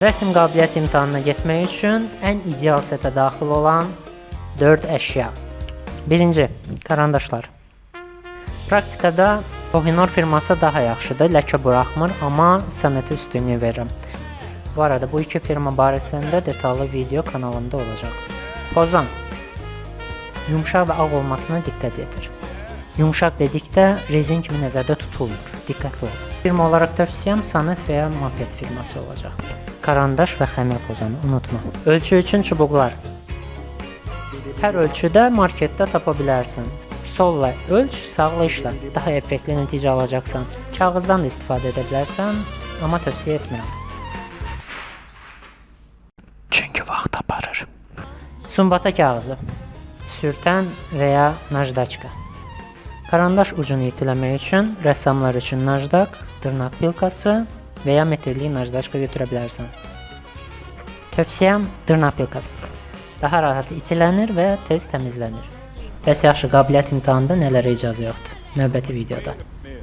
Rəsm qabiliyyət imtahanına getmək üçün ən ideal setə daxil olan 4 əşya. Birinci, karandaşlar. Praktikada Kohinoor firması daha yaxşıdır, ləkə buraxmır, amma sənətə üstünlük verirəm. Bu arada bu iki firma barəsində detallı video kanalımda olacaq. Pozan. Yumşaq və ağ olmasına diqqət yetir. Yumşaq dedikdə rezin kimi nəzərdə tutulmur, diqqətli olun. Firma olaraq tövsiyəm Sanet və ya Maped firması olacaq. Karandaş və xəmir pozanı unutma. Ölçü üçün çubuqlar. Hər ölçüdə marketdə tapa bilərsən. Solla ölç, sağla işlə. Daha effektli nəticə alacaqsan. Kağızdan da istifadə edə bilərsən, amma tövsiyə etmirəm. Çünki vaxt aparır. Sumbata kağızı. Sürtən və ya najdaçka. Karandaş ucunu itiləmək üçün rəssamlar üçün najdak, dırnaq pilkası və ya metrli najdaçka götürə bilərsən. Tövsiyəm dırnaq pilkası. Daha rahat itilənir və tez təmizlənir. Bəs yaxşı, qabiliyyət imtahanında nələrə icazə yoxdur? Növbəti videoda.